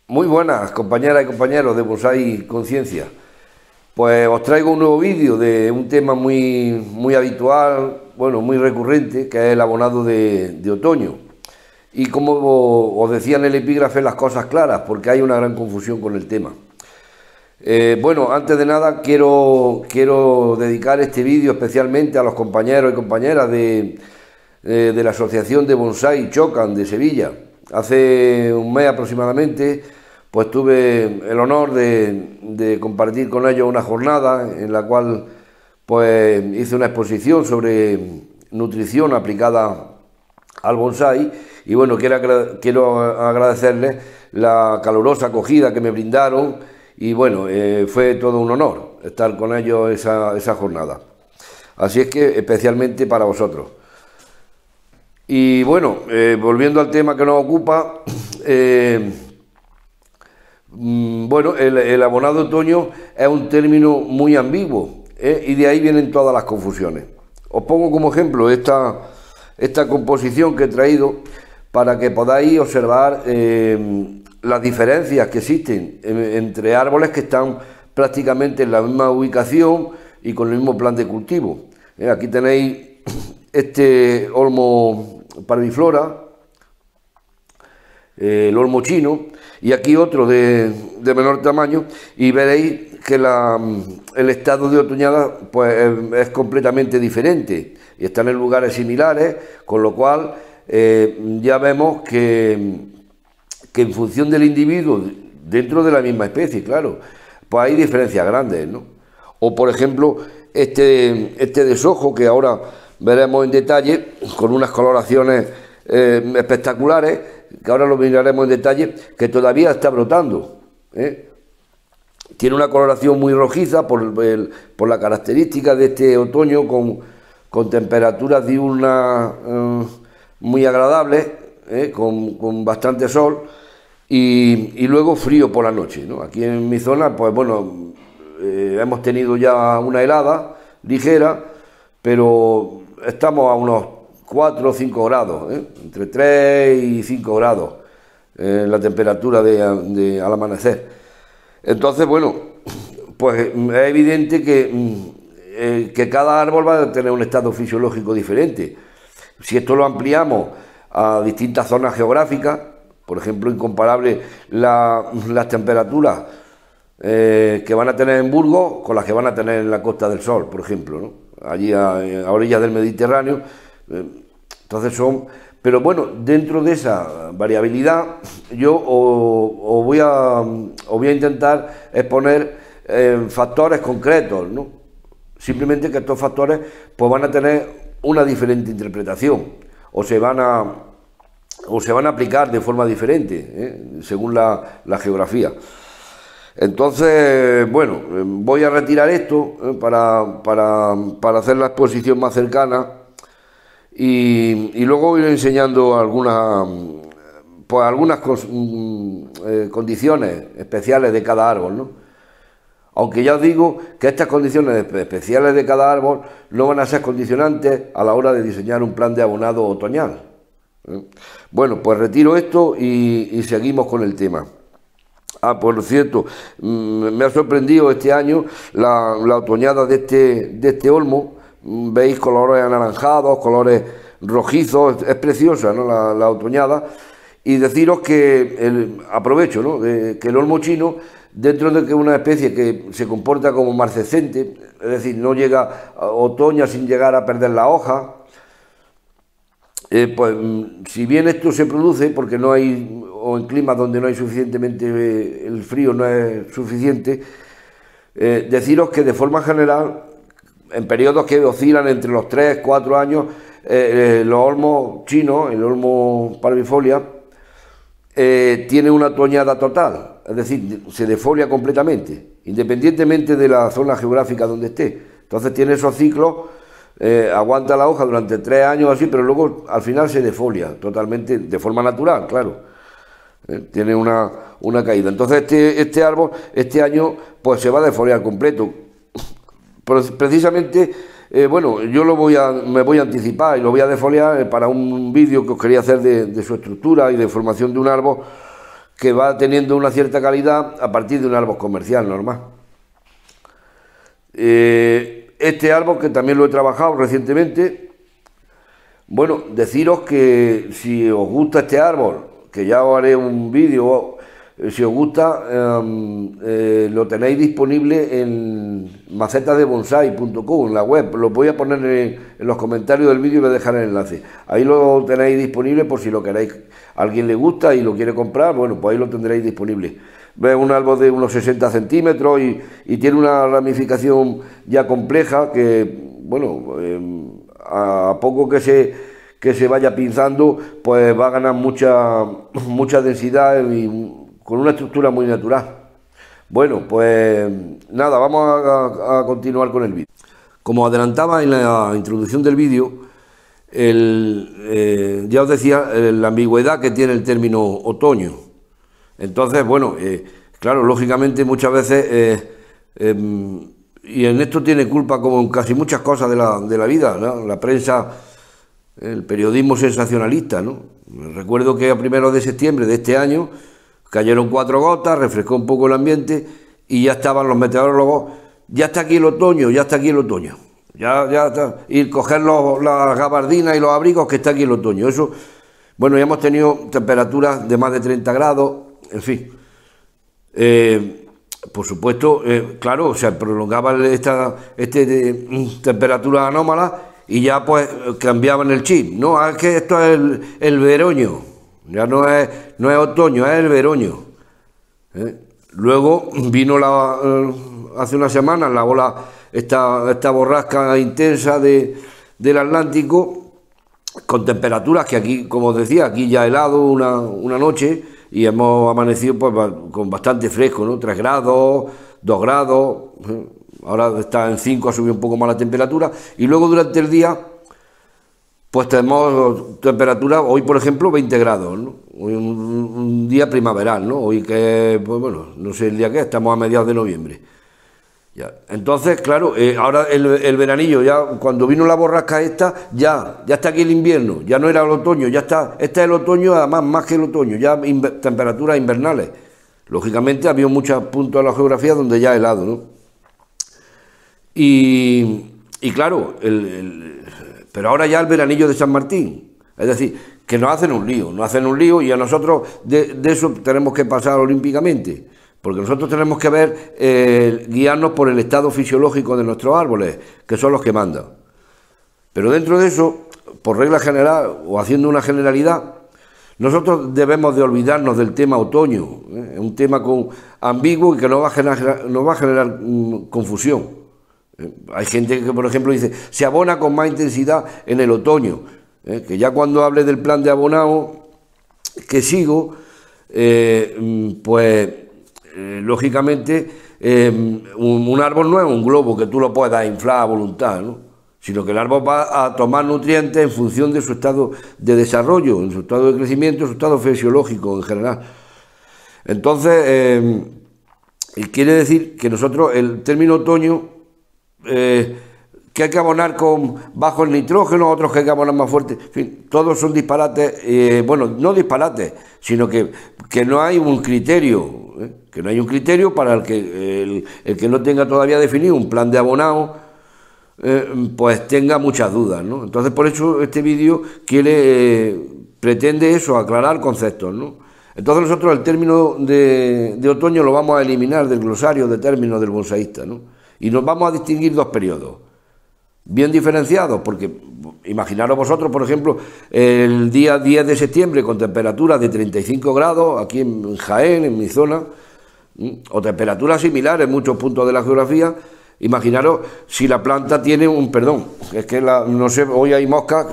Muy buenas compañeras y compañeros de Bonsai Conciencia. Pues os traigo un nuevo vídeo de un tema muy habitual, bueno, muy recurrente, que es el abonado de otoño. Y como os decía en el epígrafe, las cosas claras, porque hay una gran confusión con el tema. Bueno, antes de nada quiero dedicar este vídeo especialmente a los compañeros y compañeras de la Asociación de Bonsai Chocan de Sevilla. Hace un mes aproximadamente, pues tuve el honor de compartir con ellos una jornada en la cual pues hice una exposición sobre nutrición aplicada al bonsai y bueno, quiero agradecerles la calurosa acogida que me brindaron y bueno, fue todo un honor estar con ellos esa jornada. Así es que especialmente para vosotros. Y bueno, volviendo al tema que nos ocupa, bueno, el abonado otoño es un término muy ambiguo, y de ahí vienen todas las confusiones. Os pongo como ejemplo esta composición que he traído para que podáis observar las diferencias que existen entre árboles que están prácticamente en la misma ubicación y con el mismo plan de cultivo. Aquí tenéis este olmo parviflora, el olmo chino, y aquí otro de menor tamaño, y veréis que el estado de otoñada pues es completamente diferente y están en lugares similares, con lo cual ya vemos que en función del individuo dentro de la misma especie, claro, pues hay diferencias grandes, ¿no? O por ejemplo este deshojo que ahora veremos en detalle, con unas coloraciones espectaculares, que ahora lo miraremos en detalle, que todavía está brotando. Tiene una coloración muy rojiza por la característica de este otoño con temperaturas diurnas muy agradables, con bastante sol y luego frío por la noche, ¿no? Aquí en mi zona, pues bueno, hemos tenido ya una helada ligera, pero estamos a unos 4 o 5 grados, entre 3 y 5 grados la temperatura al amanecer. Entonces, bueno, pues es evidente que cada árbol va a tener un estado fisiológico diferente. Si esto lo ampliamos a distintas zonas geográficas, por ejemplo, incomparable las temperaturas que van a tener en Burgos con las que van a tener en la Costa del Sol, por ejemplo, ¿no? Allí a orillas del Mediterráneo. Entonces pero bueno, dentro de esa variabilidad yo os voy a intentar exponer factores concretos, ¿no? Simplemente que estos factores pues van a tener una diferente interpretación o se van a aplicar de forma diferente, según la geografía. Entonces, bueno, voy a retirar esto para hacer la exposición más cercana y luego voy enseñando algunas condiciones especiales de cada árbol, ¿no? Aunque ya os digo que estas condiciones especiales de cada árbol no van a ser condicionantes a la hora de diseñar un plan de abonado otoñal. Bueno, pues retiro esto y seguimos con el tema. Por cierto, me ha sorprendido este año la otoñada de este olmo. Veis colores anaranjados, colores rojizos, es preciosa, ¿no? la otoñada. Y deciros que aprovecho, ¿no? Que el olmo chino, dentro de que es una especie que se comporta como marcescente, es decir, no llega a otoño sin llegar a perder la hoja, pues si bien esto se produce porque no hay, o en climas donde no hay suficientemente, el frío no es suficiente, deciros que de forma general, en periodos que oscilan entre los 3-4 años, los olmos chinos, el olmo parvifolia, tiene una toñada total, es decir, se defolia completamente, independientemente de la zona geográfica donde esté. Entonces tiene esos ciclos, aguanta la hoja durante 3 años así, pero luego al final se defolia totalmente, de forma natural, claro. Tiene una caída. Entonces este árbol, este año, pues se va a defoliar completo. Precisamente, bueno, yo me voy a anticipar y lo voy a defoliar para un vídeo que os quería hacer de su estructura y de formación de un árbol que va teniendo una cierta calidad a partir de un árbol comercial normal. Este árbol, que también lo he trabajado recientemente, bueno, deciros que si os gusta este árbol, que ya os haré un vídeo, si os gusta, lo tenéis disponible en macetadebonsai.com, en la web. Lo voy a poner en los comentarios del vídeo y voy a dejar el enlace. Ahí lo tenéis disponible por si lo queréis. A alguien le gusta y lo quiere comprar, bueno, pues ahí lo tendréis disponible. Es un árbol de unos 60 centímetros y tiene una ramificación ya compleja que, bueno, a poco que se vaya pinzando, pues va a ganar mucha densidad y con una estructura muy natural. Bueno, pues nada, vamos a continuar con el vídeo. Como adelantaba en la introducción del vídeo, ya os decía la ambigüedad que tiene el término otoño. Entonces, bueno, claro, lógicamente muchas veces, y en esto tiene culpa como en casi muchas cosas de la vida, ¿no? La prensa, el periodismo sensacionalista, ¿no? Recuerdo que a primeros de septiembre de este año cayeron 4 gotas, refrescó un poco el ambiente y ya estaban los meteorólogos, ya está aquí el otoño, ya está aquí el otoño. Ya está, y coger las gabardinas y los abrigos, que está aquí el otoño. Eso, bueno, ya hemos tenido temperaturas de más de 30 grados, en fin. Por supuesto, claro, se prolongaba esta temperatura anómala y ya pues cambiaban el chip. No, es que esto es el veroño. Ya no es otoño, es el veroño. Luego vino hace unas semanas la ola, esta borrasca intensa del Atlántico, con temperaturas que aquí, como os decía, aquí ya helado una noche y hemos amanecido pues con bastante fresco, ¿no? 3 grados, 2 grados, ahora está en 5, ha subido un poco más la temperatura, y luego durante el día pues tenemos temperatura, hoy por ejemplo 20 grados, ¿no? Hoy un día primaveral, ¿no? Hoy que, pues bueno, no sé el día que es, estamos a mediados de noviembre. Ya. Entonces, claro, ahora el veranillo, ya cuando vino la borrasca esta, ya está aquí el invierno, ya no era el otoño, ya está, este es el otoño, además más que el otoño, ya temperaturas invernales. Lógicamente había muchos puntos de la geografía donde ya helado, ¿no? Y claro, pero ahora ya el veranillo de San Martín, es decir, que nos hacen un lío y a nosotros de eso tenemos que pasar olímpicamente, porque nosotros tenemos que ver, guiarnos por el estado fisiológico de nuestros árboles, que son los que mandan. Pero dentro de eso, por regla general o haciendo una generalidad, nosotros debemos de olvidarnos del tema otoño, un tema ambiguo y que nos va a generar confusión. Hay gente que, por ejemplo, dice, se abona con más intensidad en el otoño, que ya cuando hable del plan de abonado que sigo, pues lógicamente un árbol no es un globo que tú lo puedas inflar a voluntad, ¿no? Sino que el árbol va a tomar nutrientes en función de su estado de desarrollo, en su estado de crecimiento, en su estado fisiológico en general. Entonces, quiere decir que nosotros el término otoño, que hay que abonar con bajo el nitrógeno, otros que hay que abonar más fuerte, en fin, todos son disparates, bueno, no disparates, sino que no hay un criterio, que no hay un criterio para el que no tenga todavía definido un plan de abonado, pues tenga muchas dudas, ¿no? Entonces por eso este vídeo pretende eso, aclarar conceptos, ¿no? Entonces nosotros el término de otoño lo vamos a eliminar del glosario de términos del bonsaísta, ¿no? Y nos vamos a distinguir 2 periodos, bien diferenciados, porque imaginaros vosotros, por ejemplo, el día 10 de septiembre con temperaturas de 35 grados, aquí en Jaén, en mi zona, o temperaturas similares en muchos puntos de la geografía. Imaginaros si la planta tiene perdón, es que no sé, hoy hay moscas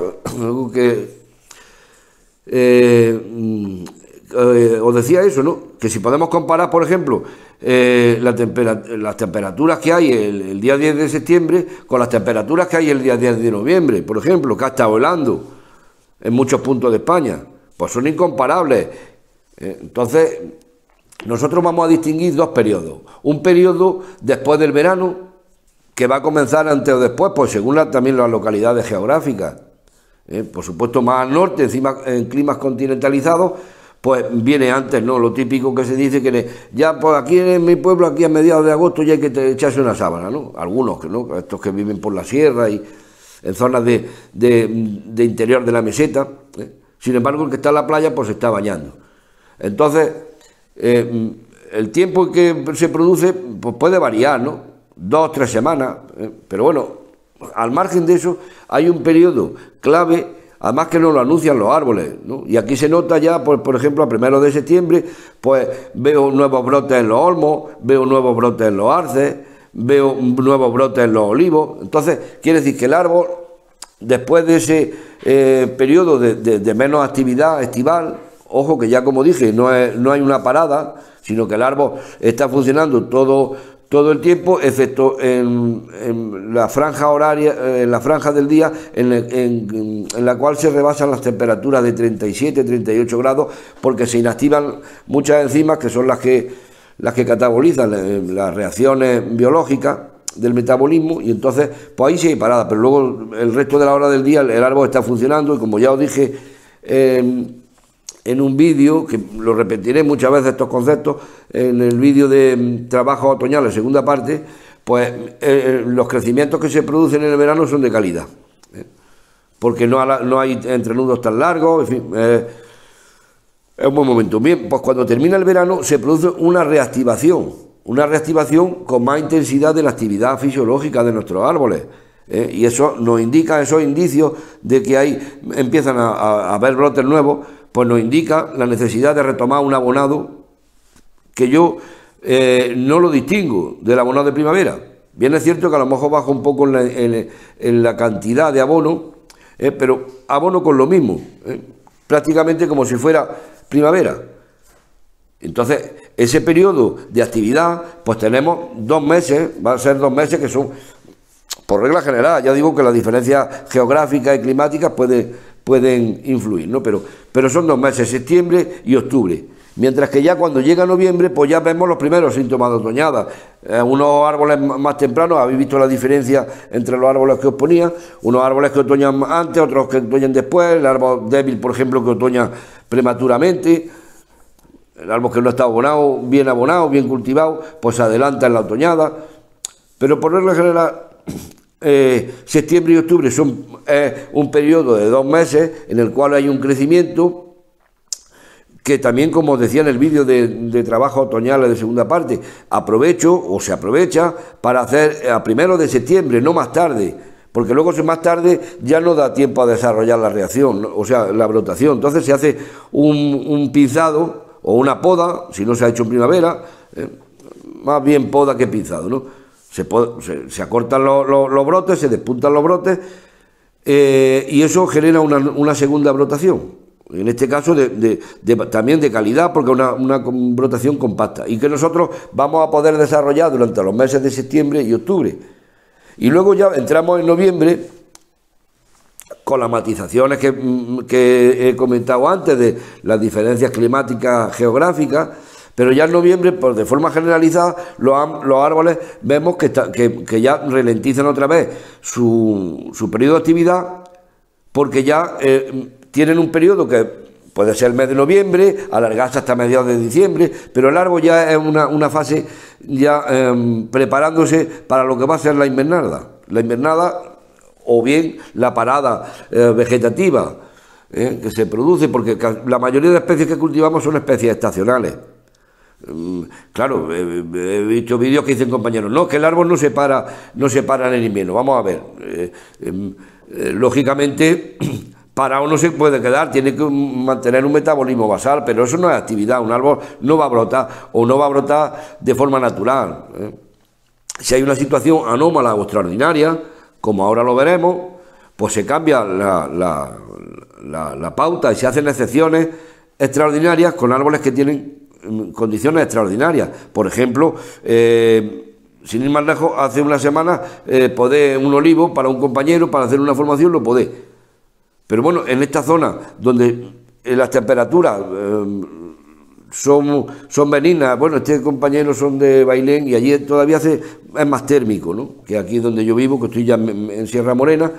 os decía eso, ¿no? Que si podemos comparar, por ejemplo, las temperaturas que hay el día 10 de septiembre con las temperaturas que hay el día 10 de noviembre, por ejemplo, que ha estado helando en muchos puntos de España, pues son incomparables. Entonces, nosotros vamos a distinguir 2 periodos. Un periodo después del verano, que va a comenzar antes o después, pues según también las localidades geográficas. Por supuesto, más al norte, encima en climas continentalizados, pues viene antes, ¿no? Lo típico que se dice que ya, pues aquí en mi pueblo, aquí a mediados de agosto ya hay que echarse una sábana, ¿no? Algunos, ¿no? Estos que viven por la sierra y en zonas de interior de la meseta, ¿eh? Sin embargo, el que está en la playa, pues se está bañando. Entonces, el tiempo que se produce, pues puede variar, ¿no? 2 o 3 semanas, pero bueno, al margen de eso, hay un periodo clave, además que nos lo anuncian los árboles, ¿no? Y aquí se nota ya, pues, por ejemplo, a 1 de septiembre, pues veo nuevos brotes en los olmos, veo nuevos brotes en los arces, veo nuevos brotes en los olivos. Entonces, quiere decir que el árbol, después de ese periodo de menos actividad estival, ojo que ya como dije, no hay una parada, sino que el árbol está funcionando todo el tiempo, excepto en la franja horaria, en la franja del día, en la cual se rebasan las temperaturas de 37, 38 grados, porque se inactivan muchas enzimas que son las que catabolizan las reacciones biológicas del metabolismo, y entonces pues ahí sí hay parada, pero luego el resto de la hora del día el árbol está funcionando, y como ya os dije en un vídeo, que lo repetiré muchas veces estos conceptos, en el vídeo de trabajos otoñales, segunda parte, pues los crecimientos que se producen en el verano son de calidad, porque no hay entrenudos tan largos, en fin, es un buen momento. Bien, pues cuando termina el verano se produce una reactivación con más intensidad de la actividad fisiológica de nuestros árboles. Y eso nos indica, esos indicios de que empiezan a haber brotes nuevos, pues nos indica la necesidad de retomar un abonado que yo no lo distingo del abonado de primavera. Bien es cierto que a lo mejor baja un poco en la cantidad de abono, pero abono con lo mismo, prácticamente como si fuera primavera. Entonces, ese periodo de actividad, pues tenemos 2 meses, va a ser 2 meses que son, por regla general, ya digo que las diferencias geográficas y climáticas pueden influir, ¿no? Pero son 2 meses, septiembre y octubre. Mientras que ya cuando llega noviembre, pues ya vemos los primeros síntomas de otoñada. Unos árboles más tempranos, habéis visto la diferencia entre los árboles que os ponía, unos árboles que otoñan antes, otros que otoñan después, el árbol débil, por ejemplo, que otoña prematuramente, el árbol que no está abonado, bien cultivado, pues se adelanta en la otoñada. Pero por regla general, septiembre y octubre son un periodo de 2 meses en el cual hay un crecimiento que también, como os decía en el vídeo de trabajo otoñales de segunda parte, se aprovecha para hacer a 1 de septiembre, no más tarde, porque luego si más tarde ya no da tiempo a desarrollar la reacción, ¿no? O sea, la brotación. Entonces se hace un pinzado o una poda, si no se ha hecho en primavera, más bien poda que pinzado, ¿no? Se acortan los brotes, se despuntan los brotes, y eso genera una segunda brotación. En este caso también de calidad, porque es una brotación compacta, y que nosotros vamos a poder desarrollar durante los meses de septiembre y octubre. Y luego ya entramos en noviembre con las matizaciones que he comentado antes de las diferencias climáticas geográficas, pero ya en noviembre, pues de forma generalizada, los árboles vemos que ya ralentizan otra vez su periodo de actividad, porque ya tienen un periodo que puede ser el mes de noviembre, alargarse hasta mediados de diciembre, pero el árbol ya es una fase ya preparándose para lo que va a ser la invernada. La invernada, o bien la parada vegetativa que se produce, porque la mayoría de especies que cultivamos son especies estacionales. Claro, he visto vídeos que dicen compañeros, no, que el árbol no se para en el invierno. Vamos a ver, lógicamente parado no se puede quedar, tiene que mantener un metabolismo basal, pero eso no es actividad. Un árbol no va a brotar, o no va a brotar de forma natural. Si hay una situación anómala o extraordinaria, como ahora lo veremos, pues se cambia la pauta y se hacen excepciones extraordinarias con árboles que tienen condiciones extraordinarias. Por ejemplo, sin ir más lejos, hace una semana podé un olivo para un compañero, para hacer una formación, lo podé. Pero bueno, en esta zona donde las temperaturas son benignas, bueno, este compañero son de Bailén y allí todavía es más térmico, ¿no? Que aquí donde yo vivo, que estoy ya en Sierra Morena,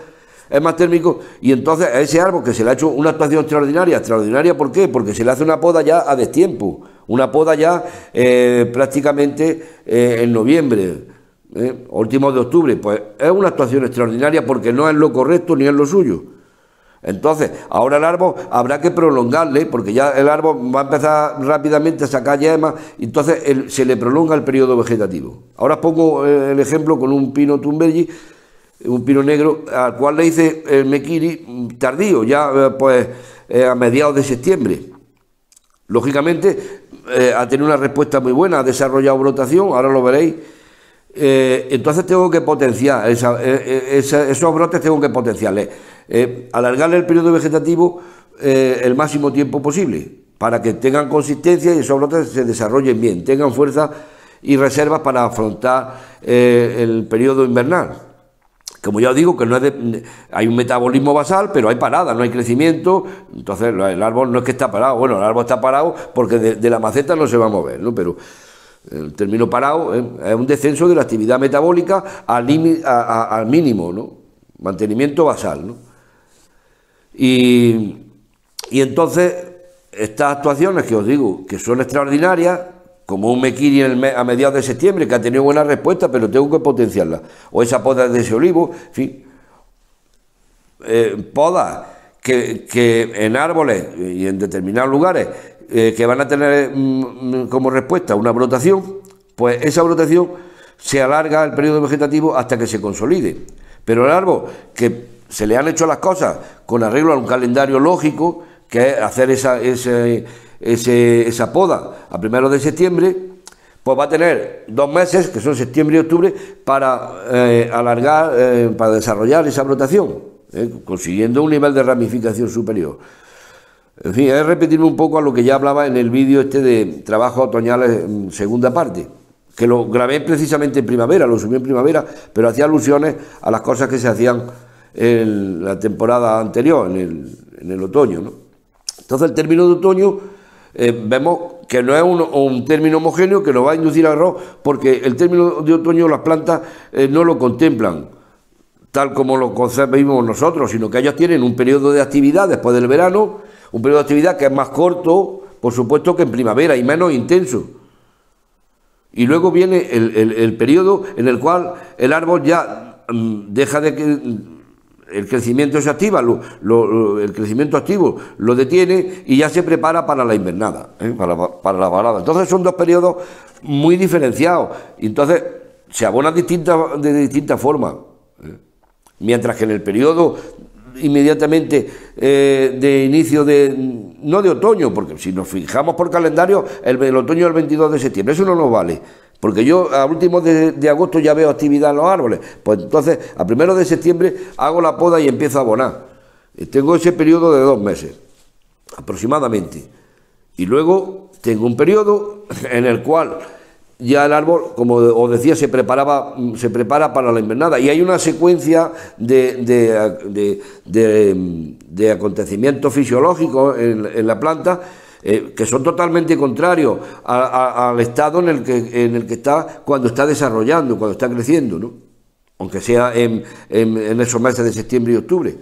es más térmico, y entonces a ese árbol que se le ha hecho una actuación extraordinaria, ¿por qué? Porque se le hace una poda ya a destiempo, una poda ya prácticamente en noviembre, últimos de octubre, pues es una actuación extraordinaria porque no es lo correcto ni es lo suyo. Entonces, ahora el árbol habrá que prolongarle, porque ya el árbol va a empezar rápidamente a sacar yemas, y entonces se le prolonga el periodo vegetativo. Ahora os pongo el ejemplo con un pino Thunbergi, un pino negro, al cual le hice el mequiri tardío, ya a mediados de septiembre. Lógicamente, ha tenido una respuesta muy buena, ha desarrollado brotación, ahora lo veréis. Entonces tengo que potenciar esos brotes, tengo que potenciarles, alargarle el periodo vegetativo el máximo tiempo posible para que tengan consistencia y esos brotes se desarrollen bien, tengan fuerza y reservas para afrontar el periodo invernal. Como ya os digo, que no es hay un metabolismo basal, pero hay parada, no hay crecimiento, entonces el árbol no es que está parado, bueno, el árbol está parado porque de la maceta no se va a mover, ¿no? Pero el término parado es un descenso de la actividad metabólica al mínimo, ¿no? Mantenimiento basal, ¿no? Y entonces estas actuaciones que os digo que son extraordinarias, como un mequiri a mediados de septiembre que ha tenido buena respuesta, pero tengo que potenciarla, o esa poda de ese olivo, en fin, podas que en árboles y en determinados lugares que van a tener como respuesta una brotación, pues esa brotación se alarga el periodo vegetativo hasta que se consolide. Pero el árbol que se le han hecho las cosas con arreglo a un calendario lógico, que es hacer esa poda a primeros de septiembre, pues va a tener 2 meses, que son septiembre y octubre, para alargar, para desarrollar esa brotación, consiguiendo un nivel de ramificación superior. En fin, es repetirme un poco a lo que ya hablaba en el vídeo de trabajos otoñales en segunda parte, que lo grabé precisamente en primavera, lo subí en primavera, pero hacía alusiones a las cosas que se hacían en la temporada anterior, en el otoño, ¿no? Entonces el término de otoño vemos que no es un término homogéneo que nos va a inducir al error, porque el término de otoño las plantas no lo contemplan tal como lo concebimos nosotros, sino que ellos tienen un periodo de actividad después del verano, un periodo de actividad que es más corto, por supuesto, que en primavera y menos intenso. Y luego viene el periodo en el cual el árbol ya deja de que el crecimiento se activa, el crecimiento activo lo detiene y ya se prepara para la invernada, para la parada. Entonces son dos periodos muy diferenciados y entonces se abonan de distintas formas. Mientras que en el periodo inmediatamente de inicio no de otoño, porque si nos fijamos por calendario, el otoño es el 22 de septiembre, eso no nos vale, porque yo a últimos de agosto ya veo actividad en los árboles, pues entonces a primeros de septiembre hago la poda y empiezo a abonar. Tengo ese periodo de 2 meses, aproximadamente, y luego tengo un periodo en el cual ya el árbol, como os decía, se prepara para la invernada, y hay una secuencia de acontecimientos fisiológicos en la planta que son totalmente contrarios al estado en el que está cuando está desarrollando, cuando está creciendo, ¿no? Aunque sea en esos meses de septiembre y octubre.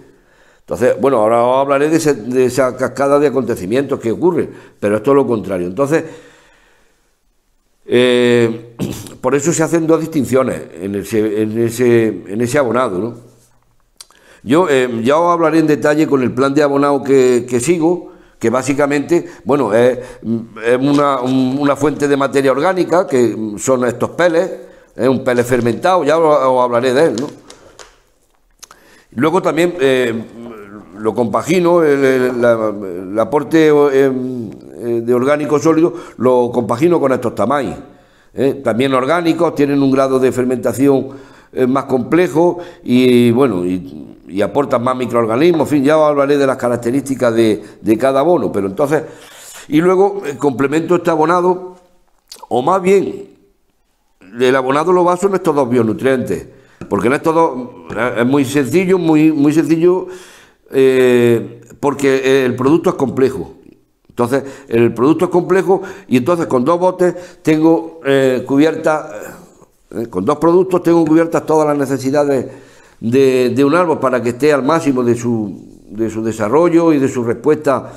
Entonces, bueno, ahora os hablaré de esa cascada de acontecimientos que ocurre, pero esto es lo contrario. Entonces, por eso se hacen 2 distinciones en ese abonado, ¿no? Yo ya os hablaré en detalle con el plan de abonado que sigo, que básicamente, bueno, es una fuente de materia orgánica, que son estos peles, es un pellet fermentado, ya os hablaré de él, ¿no? Luego también lo compagino, el aporte de orgánico sólido, lo compagino con estos tamay, también orgánicos, tienen un grado de fermentación más complejo y bueno, y aportan más microorganismos, en fin, ya os hablaré de las características de cada abono, pero entonces, y luego complemento este abonado, o más bien, el abonado lo baso en estos 2 bionutrientes, porque en estos 2 es muy sencillo, muy sencillo, porque el producto es complejo. Entonces, el producto es complejo y entonces con 2 botes tengo cubiertas, con 2 productos tengo cubiertas todas las necesidades de un árbol para que esté al máximo de su desarrollo y de su respuesta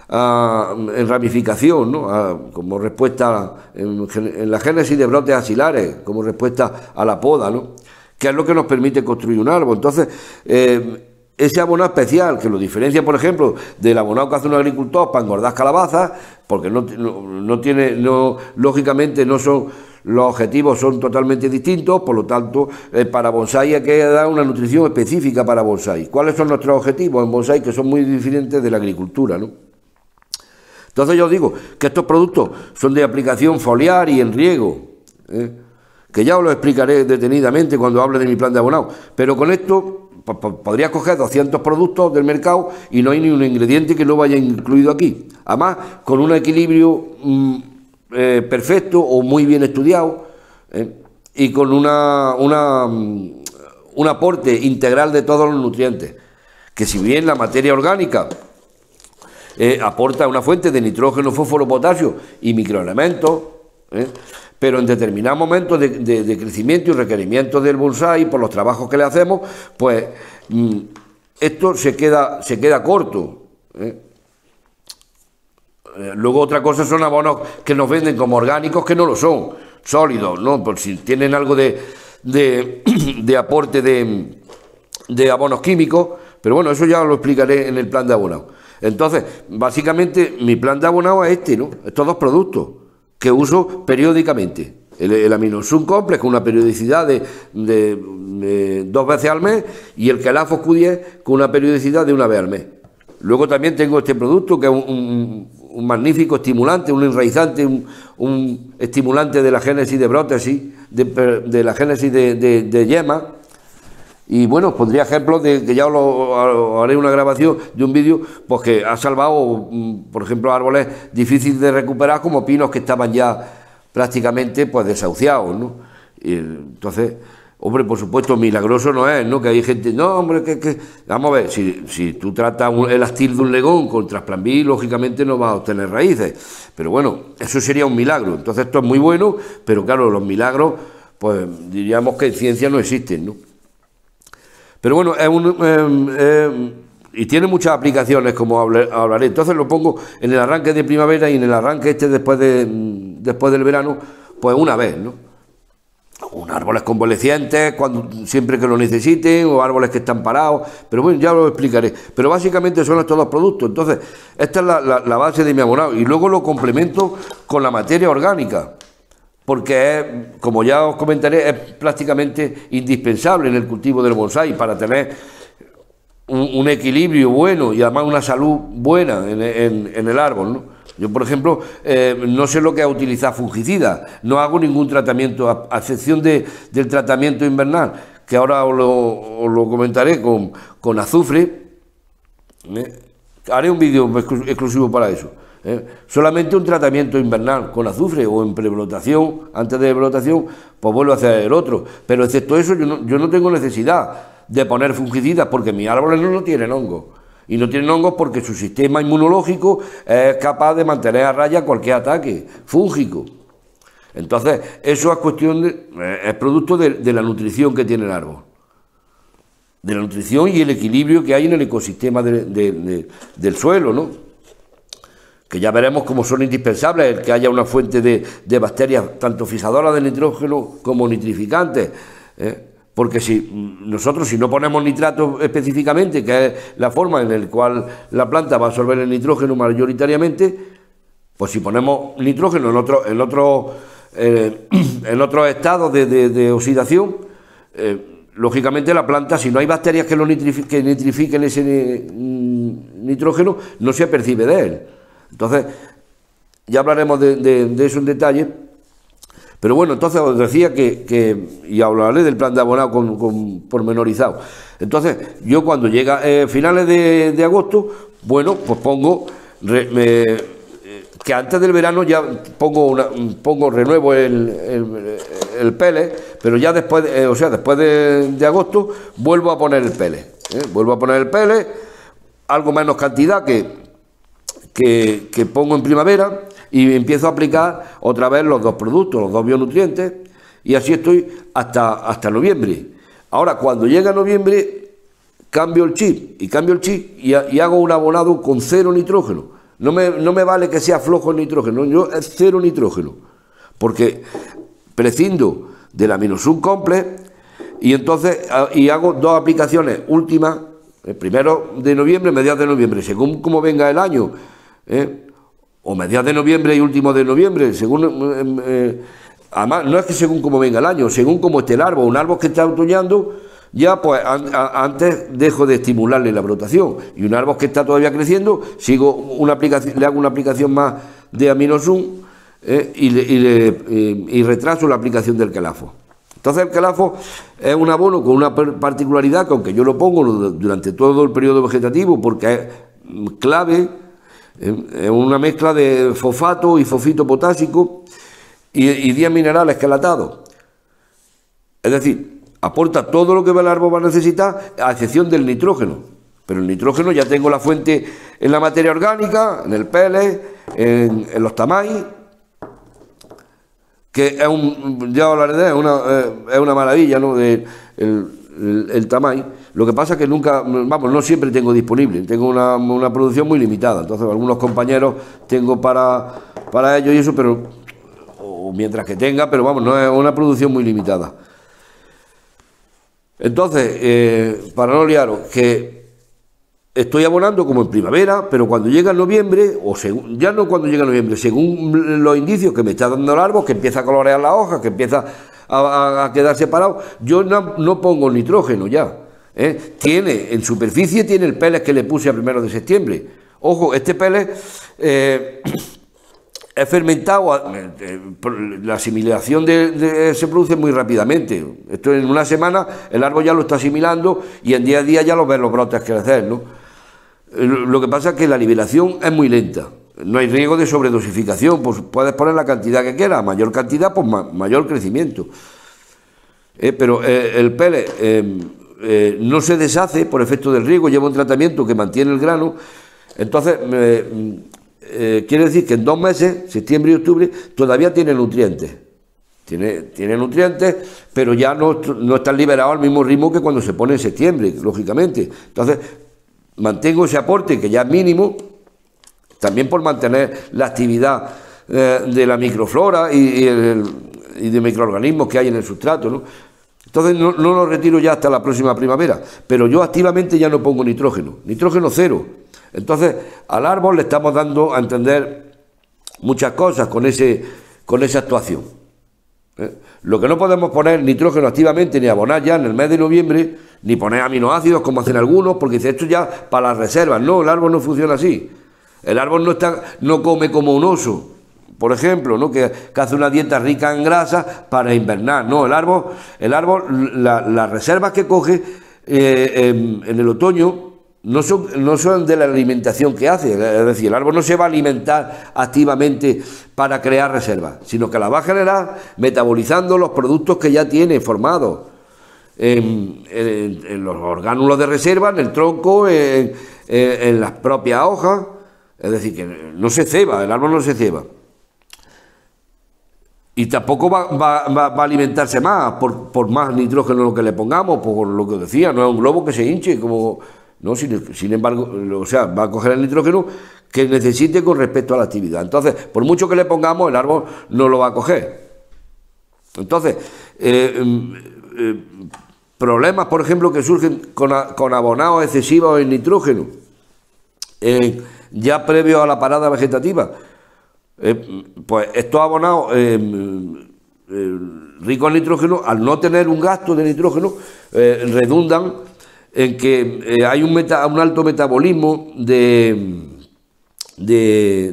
en ramificación, ¿no? Como respuesta en la génesis de brotes axilares, como respuesta a la poda, ¿no? Que es lo que nos permite construir un árbol. Entonces, ese abonado especial, que lo diferencia, por ejemplo, del abonado que hace un agricultor para engordar calabazas, porque lógicamente no son, los objetivos son totalmente distintos, por lo tanto, para bonsái hay que dar una nutrición específica para bonsái. ¿Cuáles son nuestros objetivos en bonsái? Que son muy diferentes de la agricultura, ¿no? Entonces yo os digo que estos productos son de aplicación foliar y en riego, que ya os lo explicaré detenidamente cuando hable de mi plan de abonado, pero con esto podría coger 200 productos del mercado y no hay ni un ingrediente que no vaya incluido aquí. Además, con un equilibrio perfecto o muy bien estudiado y con un aporte integral de todos los nutrientes, que si bien la materia orgánica aporta una fuente de nitrógeno, fósforo, potasio y microelementos, pero en determinados momentos de crecimiento y requerimiento del bonsái, por los trabajos que le hacemos, pues esto se queda corto. Luego otra cosa son abonos que nos venden como orgánicos que no lo son, sólidos, ¿no? Por si tienen algo de aporte de abonos químicos, pero bueno, eso ya lo explicaré en el plan de abonado. Entonces, básicamente mi plan de abonado es este, ¿no? Estos dos productos que uso periódicamente. El Aminosun Complex con una periodicidad de 2 veces al mes y el Quelafos Q10 con una periodicidad de 1 vez al mes. Luego también tengo este producto que es un magnífico estimulante, un enraizante, un estimulante de la génesis de brotes, de la génesis de yemas. Y bueno, os pondría ejemplos de que ya os haré una grabación de un vídeo, pues que ha salvado, por ejemplo, árboles difíciles de recuperar, como pinos que estaban ya prácticamente pues desahuciados, ¿no? Y entonces, hombre, por supuesto, milagroso no es, ¿no? Que hay gente, no, hombre, que vamos a ver, si tú tratas el astil de un legón con Trasplan-B, lógicamente no vas a obtener raíces, pero bueno, eso sería un milagro. Entonces esto es muy bueno, pero claro, los milagros, pues diríamos que en ciencia no existen, ¿no? Pero bueno, y tiene muchas aplicaciones, como hablaré. Entonces lo pongo en el arranque de primavera y en el arranque después del verano, pues una vez, ¿no? Árboles convalecientes, siempre que lo necesiten, o árboles que están parados, pero bueno, ya lo explicaré. Pero básicamente son estos dos productos. Entonces, esta es la base de mi abonado. Y luego lo complemento con la materia orgánica, porque es, como ya os comentaré, es prácticamente indispensable en el cultivo del bonsái para tener un equilibrio bueno y además una salud buena en el árbol, ¿no? Yo, por ejemplo, no sé lo que es utilizar fungicidas, no hago ningún tratamiento, a excepción del tratamiento invernal, que ahora os lo comentaré con azufre. Haré un vídeo exclusivo para eso. Solamente un tratamiento invernal con azufre o en prebrotación, antes de brotación, pues vuelvo a hacer el otro. Pero excepto eso, yo no tengo necesidad de poner fungicidas porque mis árboles no tienen hongos. Y no tienen hongos porque su sistema inmunológico es capaz de mantener a raya cualquier ataque fúngico. Entonces, eso es cuestión es producto de la nutrición que tiene el árbol. De la nutrición y el equilibrio que hay en el ecosistema del suelo, ¿no? Que ya veremos cómo son indispensables el que haya una fuente de bacterias tanto fijadoras de nitrógeno como nitrificantes, porque si no ponemos nitratos específicamente, que es la forma en la cual la planta va a absorber el nitrógeno mayoritariamente, pues si ponemos nitrógeno en otros estados de oxidación, lógicamente la planta, si no hay bacterias que nitrifiquen ese nitrógeno, no se percibe de él. Entonces, ya hablaremos de eso en detalle. Pero bueno, entonces os decía y hablaré del plan de abonado con pormenorizado. Entonces, yo cuando llega finales de agosto, bueno, pues pongo que antes del verano ya renuevo el pellet, pero ya después, después de agosto, vuelvo a poner el pellet. Vuelvo a poner el pellet, algo menos cantidad que pongo en primavera, y empiezo a aplicar otra vez los dos productos, los dos bionutrientes, y así estoy hasta noviembre. Ahora, cuando llega noviembre, cambio el chip y hago un abonado con 0 nitrógeno. No me vale que sea flojo el nitrógeno, yo es 0 nitrógeno, porque prescindo del Aminosum Complex y entonces hago 2 aplicaciones últimas, primero de noviembre, mediados de noviembre, según como venga el año, o mediados de noviembre y último de noviembre, según además no es que según como venga el año, según como esté el árbol. Un árbol que está otoñando, ya pues antes dejo de estimularle la brotación, y un árbol que está todavía creciendo, sigo una aplicación, le hago una aplicación más de Aminosum y retraso la aplicación del quelafo. Entonces el quelafo es un abono con una particularidad que, aunque yo lo pongo durante todo el periodo vegetativo porque es clave, es una mezcla de fosfato y fosfito potásico y 10 minerales quelatados. Es decir, aporta todo lo que el árbol va a necesitar, a excepción del nitrógeno. Pero el nitrógeno ya tengo la fuente en la materia orgánica, en el pele, en los tamay, que es ya hablaré de es una maravilla, ¿no? El tamay. Lo que pasa es que nunca, vamos, no siempre tengo disponible, tengo una producción muy limitada. Entonces, algunos compañeros tengo para ello y eso, pero o mientras que tenga, pero vamos, no es una producción muy limitada. Entonces, para no liaros, que estoy abonando como en primavera, pero cuando llega noviembre, ya no cuando llega noviembre, según los indicios que me está dando el árbol, que empieza a colorear las hojas, que empieza a quedar separado, yo no pongo nitrógeno ya. Tiene, en superficie, tiene el pellet que le puse a 1 de septiembre. Ojo, este pellet es fermentado, la asimilación se produce muy rápidamente. Esto en una semana el árbol ya lo está asimilando y en 10 días ya lo ves los brotes crecer, ¿no? Lo que pasa es que la liberación es muy lenta. No hay riesgo de sobredosificación, pues puedes poner la cantidad que quieras, a mayor cantidad, pues mayor crecimiento. Pero el pellet no se deshace por efecto del riego, lleva un tratamiento que mantiene el grano. Entonces, quiere decir que en 2 meses, septiembre y octubre, todavía tiene nutrientes. Tiene nutrientes, pero ya no están liberados al mismo ritmo que cuando se pone en septiembre, lógicamente. Entonces, mantengo ese aporte que ya es mínimo, también por mantener la actividad de la microflora y de microorganismos que hay en el sustrato, ¿no? Entonces no lo retiro ya hasta la próxima primavera, pero yo activamente ya no pongo nitrógeno 0. Entonces al árbol le estamos dando a entender muchas cosas con esa actuación. Lo que no podemos poner nitrógeno activamente ni abonar ya en el mes de noviembre, ni poner aminoácidos como hacen algunos, porque dice esto ya para las reservas. No, el árbol no funciona así. El árbol no come como un oso, por ejemplo, ¿no? que hace una dieta rica en grasa para invernar. No, el árbol las reservas que coge en el otoño no son de la alimentación que hace. Es decir, el árbol no se va a alimentar activamente para crear reservas, sino que la va a generar metabolizando los productos que ya tiene formados en los orgánulos de reserva, en el tronco, en las propias hojas. Es decir, que no se ceba, el árbol no se ceba. Y tampoco va a alimentarse más por más nitrógeno que le pongamos, por lo que decía, no es un globo que se hinche, como no, sin embargo, o sea, va a coger el nitrógeno que necesite con respecto a la actividad. Entonces, por mucho que le pongamos, el árbol no lo va a coger. Entonces, problemas, por ejemplo, que surgen con abonados excesivos en nitrógeno, ya previo a la parada vegetativa, pues estos abonados ricos en nitrógeno, al no tener un gasto de nitrógeno, redundan en que hay un alto metabolismo de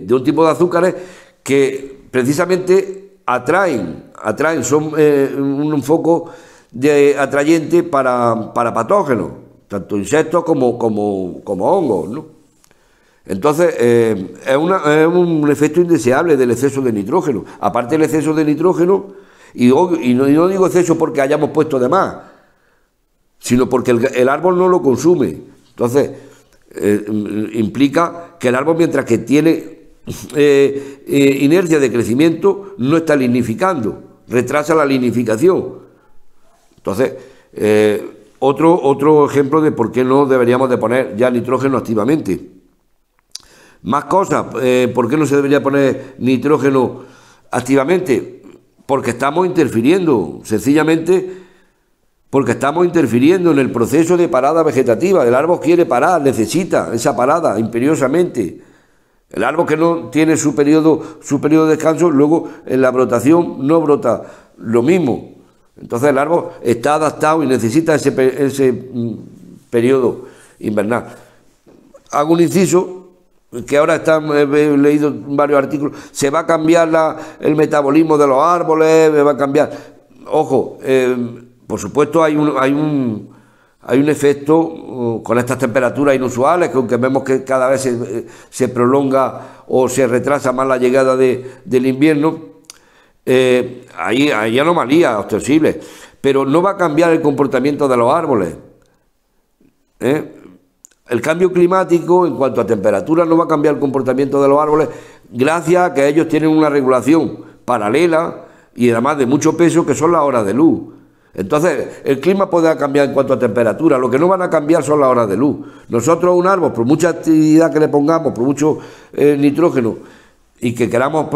un tipo de azúcares que precisamente atraen, son un foco de atrayente para patógenos, tanto insectos como hongos, ¿no? Entonces, es un efecto indeseable del exceso de nitrógeno. Aparte del exceso de nitrógeno, y no digo exceso porque hayamos puesto de más, sino porque el árbol no lo consume. Entonces, implica que el árbol, mientras que tiene inercia de crecimiento, no está lignificando, retrasa la lignificación. Entonces, Otro ejemplo de por qué no deberíamos de poner ya nitrógeno activamente. Más cosas, ¿por qué no se debería poner nitrógeno activamente? Porque estamos interfiriendo, sencillamente porque estamos interfiriendo en el proceso de parada vegetativa. El árbol quiere parar, necesita esa parada imperiosamente. El árbol que no tiene su periodo de descanso, luego en la brotación no brota lo mismo. Entonces el árbol está adaptado y necesita ese periodo invernal. Hago un inciso, que ahora he leído varios artículos, se va a cambiar el metabolismo de los árboles, va a cambiar. Ojo, por supuesto hay un efecto con estas temperaturas inusuales, que aunque vemos que cada vez se prolonga o se retrasa más la llegada del invierno, hay anomalías ostensibles, pero no va a cambiar el comportamiento de los árboles. El cambio climático en cuanto a temperatura no va a cambiar el comportamiento de los árboles, gracias a que ellos tienen una regulación paralela y además de mucho peso, que son las horas de luz. Entonces, el clima puede cambiar en cuanto a temperatura, lo que no van a cambiar son las horas de luz. Nosotros, un árbol, por mucha actividad que le pongamos, por mucho nitrógeno, y que queramos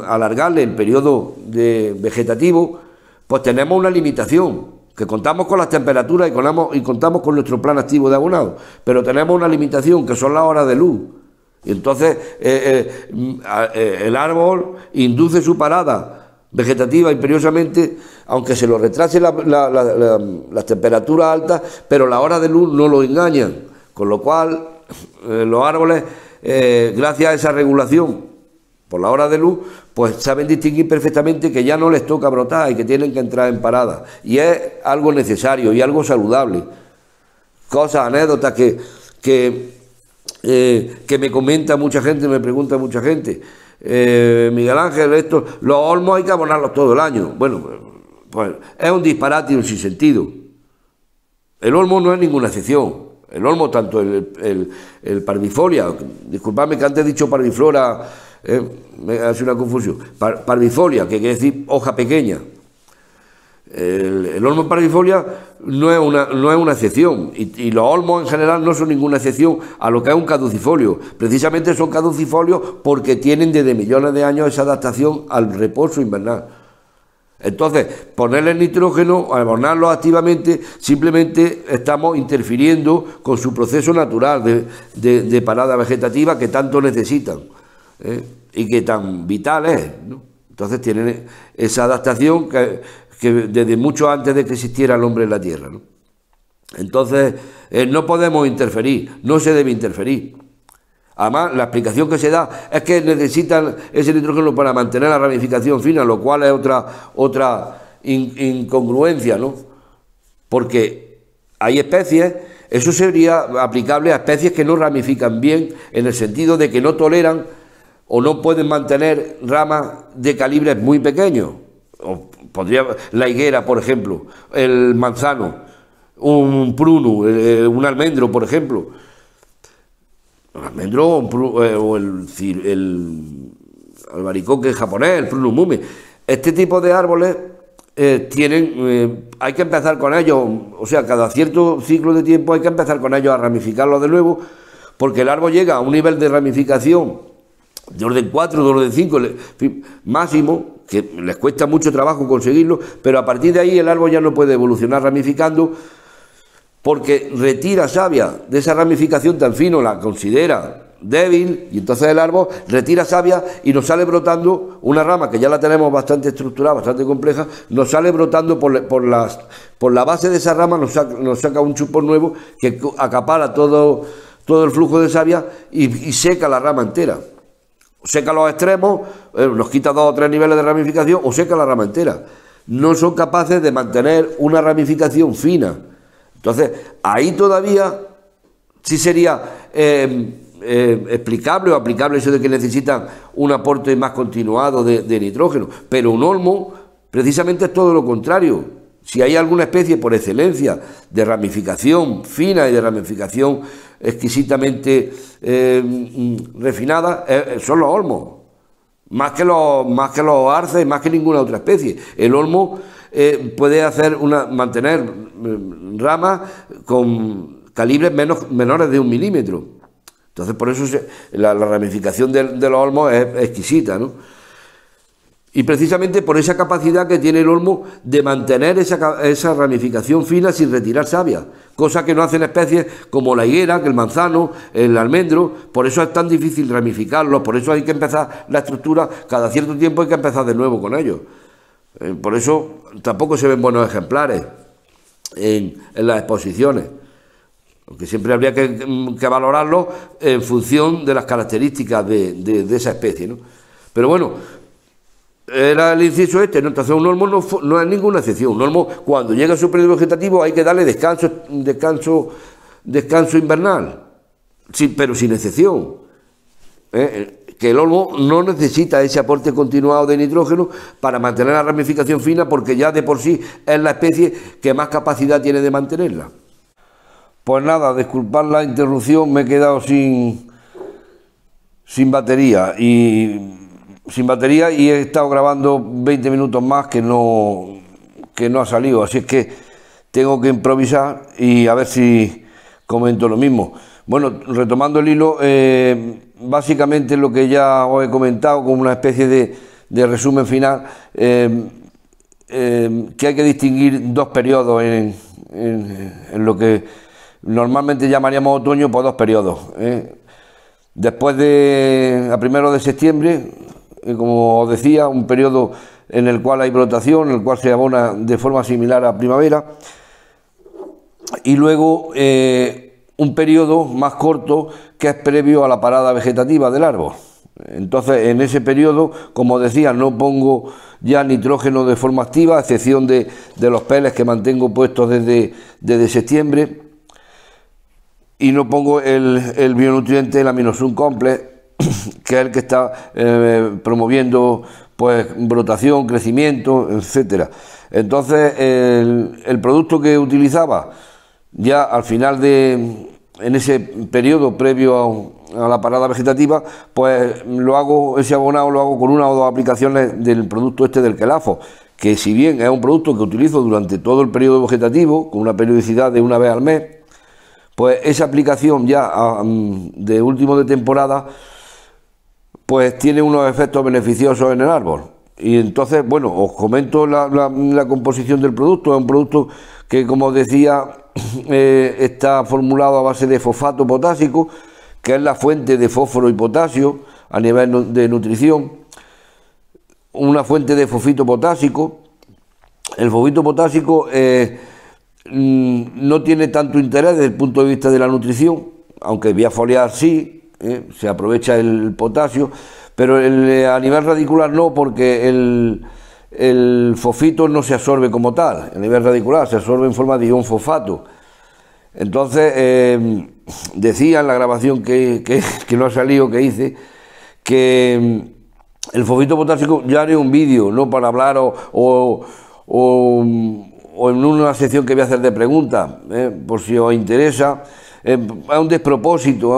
alargarle el periodo vegetativo, pues tenemos una limitación, que contamos con las temperaturas y contamos con nuestro plan activo de abonado, pero tenemos una limitación, que son las horas de luz. Y entonces, el árbol induce su parada vegetativa imperiosamente, aunque se lo retrase las temperaturas altas, pero las horas de luz no lo engañan, con lo cual los árboles, gracias a esa regulación por la hora de luz, pues saben distinguir perfectamente que ya no les toca brotar y que tienen que entrar en parada, y es algo necesario y algo saludable. Cosas, anécdotas que me comenta mucha gente, me pregunta mucha gente. Miguel Ángel, los olmos hay que abonarlos todo el año. Bueno, pues es un disparate y un sinsentido. El olmo no es ninguna excepción. El olmo, tanto el parvifolia, disculpadme que antes he dicho parviflora, me ha sido una confusión. Parvifolia, que quiere decir hoja pequeña. El olmo parvifolia no es una excepción, y los olmos en general no son ninguna excepción a lo que es un caducifolio. Precisamente son caducifolios porque tienen desde millones de años esa adaptación al reposo invernal. Entonces, ponerle nitrógeno, abonarlo activamente, simplemente estamos interfiriendo con su proceso natural de parada vegetativa que tanto necesitan, y que tan vital es, ¿no? Entonces tienen esa adaptación que desde mucho antes de que existiera el hombre en la Tierra, ¿no? Entonces, no podemos interferir, no se debe interferir. Además, la explicación que se da es que necesitan ese nitrógeno para mantener la ramificación fina, lo cual es otra incongruencia, ¿no? Porque hay especies, eso sería aplicable a especies que no ramifican bien, en el sentido de que no toleran o no pueden mantener ramas de calibres muy pequeños. O la higuera, por ejemplo, el manzano, un pruno, un almendro, por ejemplo. El almendro o el albaricoque japonés, el pruno mume. Este tipo de árboles hay que empezar con ellos, o sea, cada cierto ciclo de tiempo hay que empezar con ellos a ramificarlos de nuevo, porque el árbol llega a un nivel de ramificación de orden 4, de orden 5, máximo, que les cuesta mucho trabajo conseguirlo, pero a partir de ahí el árbol ya no puede evolucionar ramificando, porque retira savia de esa ramificación tan fino, la considera débil, y entonces el árbol retira savia y nos sale brotando una rama que ya la tenemos bastante estructurada, bastante compleja, nos sale brotando por la base de esa rama, nos saca un chupón nuevo que acapara todo el flujo de savia y seca la rama entera. Seca los extremos, nos quita 2 o 3 niveles de ramificación, o seca la rama entera. No son capaces de mantener una ramificación fina. Entonces, ahí todavía sí sería explicable o aplicable eso de que necesitan un aporte más continuado de nitrógeno. Pero un olmo, precisamente, es todo lo contrario. Si hay alguna especie por excelencia de ramificación fina y de ramificación exquisitamente refinada, son los olmos. Más que los arces, más que ninguna otra especie. El olmo puede mantener ramas con calibres menores de 1 milímetro. Entonces, por eso la ramificación de los olmos es exquisita, ¿no? Y precisamente por esa capacidad que tiene el olmo de mantener esa ramificación fina sin retirar savia, cosa que no hacen especies como la higuera, que el manzano, el almendro. Por eso es tan difícil ramificarlos, por eso hay que empezar la estructura, cada cierto tiempo hay que empezar de nuevo con ellos. Por eso tampoco se ven buenos ejemplares en las exposiciones, aunque siempre habría que valorarlos en función de las características de esa especie, ¿no? Pero bueno, era el inciso este, ¿no? Entonces un olmo no es ninguna excepción. Un olmo, cuando llega a su periodo vegetativo, hay que darle descanso invernal, sí, pero sin excepción. Que el olmo no necesita ese aporte continuado de nitrógeno para mantener la ramificación fina, porque ya de por sí es la especie que más capacidad tiene de mantenerla. Pues nada, disculpad la interrupción, me he quedado sin batería y he estado grabando 20 minutos más que no ha salido, así es que tengo que improvisar y a ver si comento lo mismo. Bueno, retomando el hilo, básicamente lo que ya os he comentado como una especie de resumen final, que hay que distinguir dos periodos en lo que normalmente llamaríamos otoño, por dos periodos. Después a 1 de septiembre, como os decía, un periodo en el cual hay brotación, en el cual se abona de forma similar a primavera, y luego un periodo más corto que es previo a la parada vegetativa del árbol. Entonces, en ese periodo, como decía, no pongo ya nitrógeno de forma activa, a excepción de los peles que mantengo puestos desde septiembre, y no pongo el bionutriente, el Aminosum Complex, que es el que está promoviendo pues brotación, crecimiento, etcétera. Entonces, el producto que utilizaba ya al final en ese periodo previo a la parada vegetativa, pues ese abonado lo hago con 1 o 2 aplicaciones del producto del quelafo, que si bien es un producto que utilizo durante todo el periodo vegetativo, con una periodicidad de 1 vez al mes, pues esa aplicación ya de último de temporada, pues tiene unos efectos beneficiosos en el árbol. Y entonces, bueno, os comento la composición del producto. Es un producto que, como os decía, está formulado a base de fosfato potásico, que es la fuente de fósforo y potasio a nivel de nutrición, una fuente de fosfito potásico. El fosfito potásico no tiene tanto interés desde el punto de vista de la nutrición, aunque vía foliar sí, se aprovecha el potasio, pero a nivel radicular no, porque el fosfito no se absorbe como tal, a nivel radicular se absorbe en forma de ion fosfato. Entonces, decía en la grabación que no ha salido, que hice, que el fosfito potásico, ya haré un vídeo, no para hablar o en una sección que voy a hacer de preguntas, por si os interesa. Es un despropósito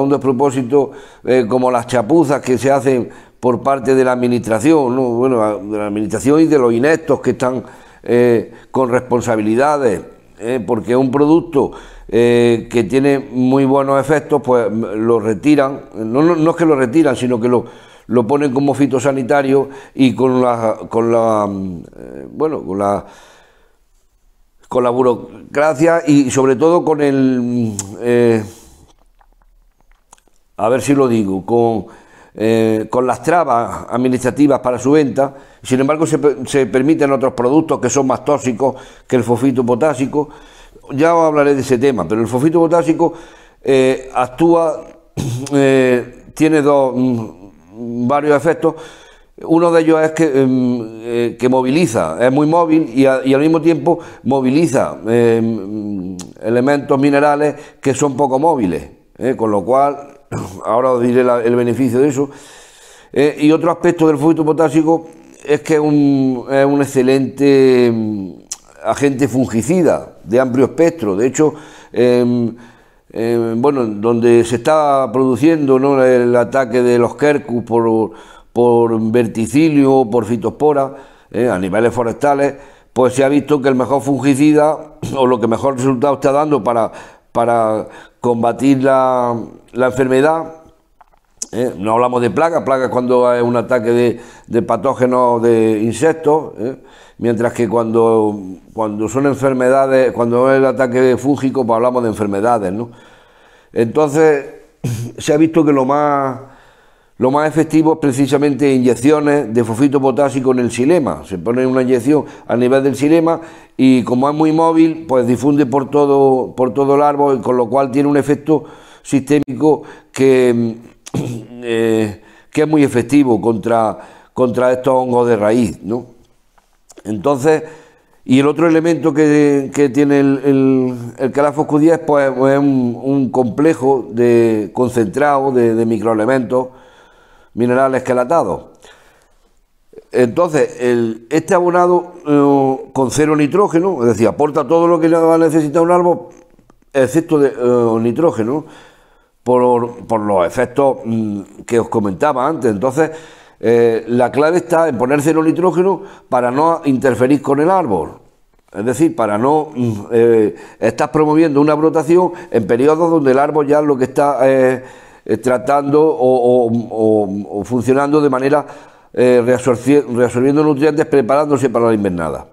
como las chapuzas que se hacen por parte de la administración, ¿no? Bueno, de la administración y de los ineptos que están con responsabilidades, porque es un producto que tiene muy buenos efectos, pues lo retiran, no es que lo retiran, sino que lo ponen como fitosanitario y con la burocracia y sobre todo con a ver si lo digo, con las trabas administrativas para su venta. Sin embargo, se permiten otros productos que son más tóxicos que el fosfito potásico. Ya os hablaré de ese tema, pero el fosfito potásico actúa, tiene varios efectos. Uno de ellos es que moviliza, es muy móvil y al mismo tiempo moviliza elementos minerales que son poco móviles, con lo cual, ahora os diré el beneficio de eso. Y otro aspecto del fosfito potásico es que es un excelente agente fungicida de amplio espectro. De hecho, bueno, donde se está produciendo, ¿no?, el ataque de los quercus por verticilio o por fitospora a niveles forestales, pues se ha visto que el mejor fungicida o lo que mejor resultado está dando para combatir la enfermedad. No hablamos de plagas, plagas cuando hay un ataque de patógenos de insectos, mientras que cuando son enfermedades, cuando es el ataque fúngico, pues hablamos de enfermedades, ¿no? Entonces, se ha visto que lo más efectivo es precisamente inyecciones de fosfito potásico en el xilema. Se pone una inyección a nivel del xilema y como es muy móvil, pues difunde por todo el árbol, con lo cual tiene un efecto sistémico que es muy efectivo contra estos hongos de raíz, ¿no? Entonces, y el otro elemento que tiene el Calafos Q10, pues es un complejo concentrado de microelementos minerales quelatados. Entonces, este abonado con cero nitrógeno, es decir, aporta todo lo que va a necesitar un árbol, excepto nitrógeno, por los efectos que os comentaba antes. Entonces, la clave está en poner cero nitrógeno para no interferir con el árbol. Es decir, para no estar promoviendo una brotación en periodos donde el árbol ya lo que está tratando o funcionando de manera reabsorbiendo nutrientes, preparándose para la invernada.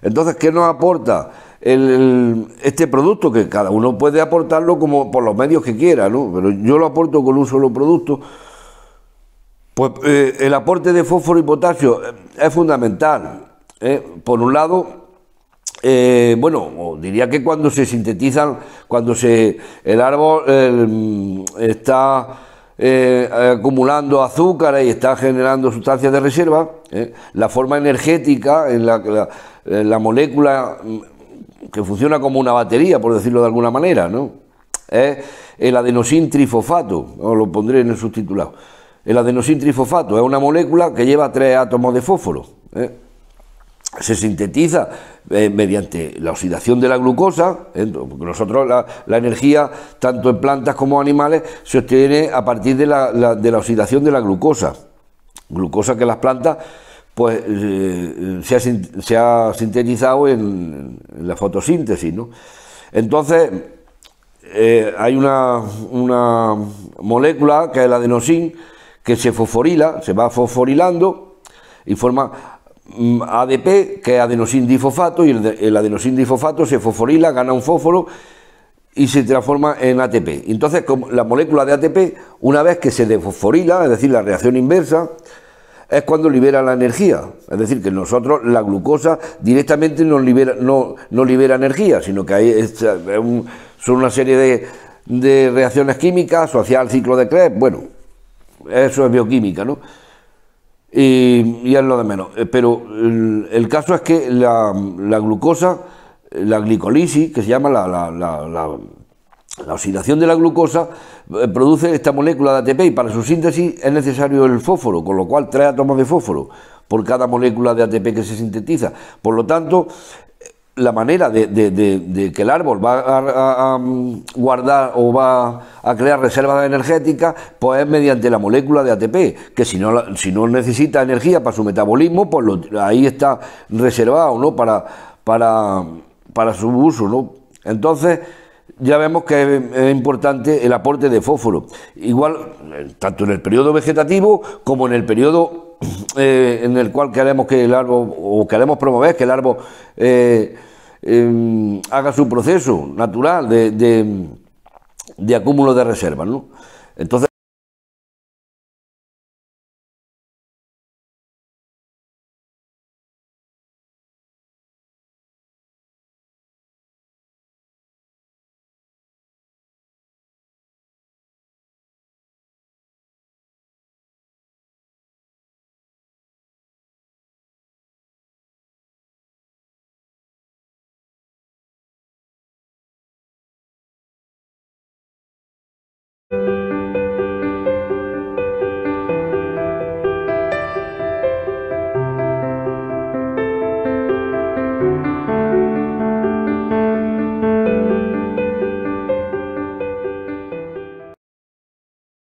Entonces, ¿qué nos aporta este producto? Que cada uno puede aportarlo como por los medios que quiera, ¿no? Pero yo lo aporto con un solo producto. Pues el aporte de fósforo y potasio es fundamental. Por un lado, bueno, diría que cuando se sintetizan, cuando el árbol está acumulando azúcares y está generando sustancias de reserva, la forma energética en la molécula que funciona como una batería, por decirlo de alguna manera, ¿no? Es el adenosin trifosfato, os lo pondré en el subtitulado. El adenosin trifosfato es una molécula que lleva 3 átomos de fósforo. Se sintetiza mediante la oxidación de la glucosa, porque nosotros la energía, tanto en plantas como animales, se obtiene a partir de la oxidación de la glucosa que las plantas pues se ha sintetizado en la fotosíntesis, ¿no? Entonces hay una molécula que es el adenosin que se fosforila, se va fosforilando y forma ADP, que es adenosin difosfato, y el adenosin difosfato se fosforila, gana un fósforo y se transforma en ATP. Entonces, la molécula de ATP, una vez que se desfosforila, es decir, la reacción inversa, es cuando libera la energía. Es decir, que nosotros la glucosa directamente no libera energía, sino que son una serie de reacciones químicas asociadas al ciclo de Krebs. Bueno, eso es bioquímica, ¿no? Y es lo de menos. Pero el caso es que la glucosa, la glicolisis, que se llama la oxidación de la glucosa, produce esta molécula de ATP y para su síntesis es necesario el fósforo, con lo cual 3 átomos de fósforo por cada molécula de ATP que se sintetiza. Por lo tanto, la manera de que el árbol va a guardar o va a crear reservas energéticas, pues es mediante la molécula de ATP, que si no necesita energía para su metabolismo, pues ahí está reservado, ¿no? para su uso, ¿no? Entonces, ya vemos que es importante el aporte de fósforo. Igual, tanto en el periodo vegetativo como en el periodo en el cual queremos que el árbol, o queremos promover que el árbol haga su proceso natural de acúmulo de reservas, ¿no? Entonces,